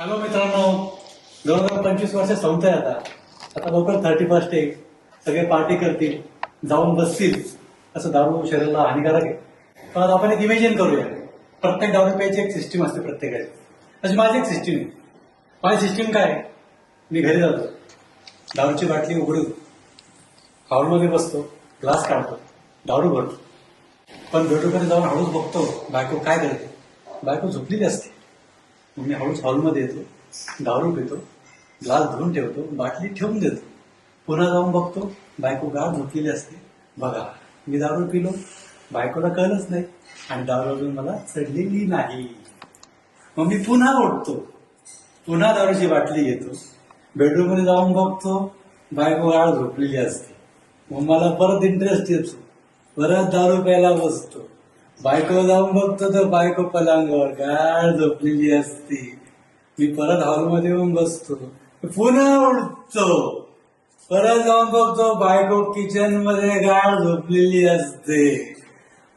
Hello मित्रांनो, 2025 वर्ष संपतंय आता लवकर 31st आहे. सगळे पार्टी करतील, जाऊन बसतील. असं दारू शरीराला हानिकारक आहे. पण आता आपण एक इमेजिन करूया. प्रत्येक दारू प्यायची एक सिस्टीम असते प्रत्येकाची. अशी माझी एक सिस्टीम आहे. माझी सिस्टीम काय आहे? मी घरी जातो, दारूची बाटली उघडून हॉलमध्ये बसतो, ग्लास काढतो, दारू भरतो. पण बेडरूममध्ये जाऊन हळूच बघतो बायको काय करते. बायको झोपलेली असते. मग मी हळूच हॉलमध्ये येतो, दारू पितो, ग्लास धुवून ठेवतो, बाटली ठेवून देतो. पुन्हा जाऊन बघतो बायको गाढ झोपलेली असते. बघा, मी दारू पिलो, बायकोला कळलंच नाही आणि दारू अजून मला चढलेली नाही. मग मी पुन्हा उठतो, पुन्हा दारूची बाटली घेतो, बेडरूममध्ये जाऊन बघतो बायको गाढ झोपलेली असते. मग मला परत इंटरेस्ट येतो, परत दारू प्यायला बसतो. बायको जाऊन बघतो तर बायको पलंगावर गाढ झोपलेली असते. मी परत हॉलमध्ये येऊन बसतो, पुन्हा उठतो, परत जाऊन बघतो बायको किचन मध्ये गाढ झोपलेली असते.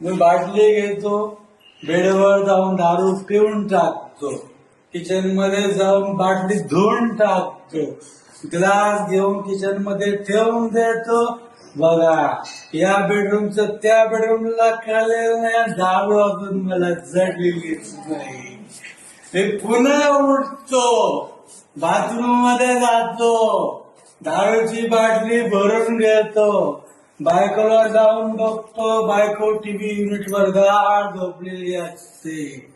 मी बाटली घेतो, बेडवर जाऊन दारू पिऊन टाकतो, किचन मध्ये जाऊन बाटली धुवून टाकतो, ग्लास घेऊन किचन मध्ये ठेवून देतो. बघा, या बेडरूमचं त्या बेडरूमला कळलेलं नाही, दारू अजून मला चढलेलीच नाही. मी पुन्हा उठतो, बाथरूम मध्ये जातो, दारूची बाटली भरून घेतो, बायकोला जाऊन बघतो बायको टीव्ही युनिटवर गाढ झोपलेली असते.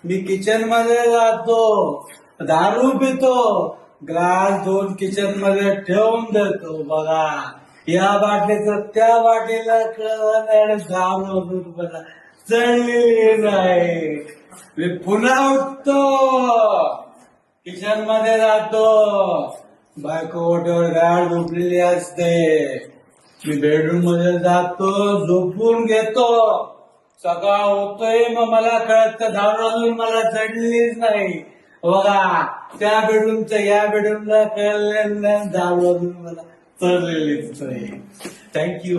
मी किचन मध्ये जातो, दारू पितो, ग्लास धुवून किचन मध्ये ठेवून देतो. बघा, या बाटलीचं त्या बाटलीला कळलं नाही, दारू अजून मला चढलेली नाही. मी पुन्हा उठतो, किचन मध्ये जातो, बायको ओट्यावर गाढ झोपलेली असते. मी बेडरूम मध्ये जातो, झोपून घेतो. सकाळ होतोय, मग मला कळतं दारू अजून मला चढलीच नाही. बघा, त्या बेडरूमचं या बेडरूमला कळलं नाही, दारू अजून मला चढलेलीच नाही. थँक्यू.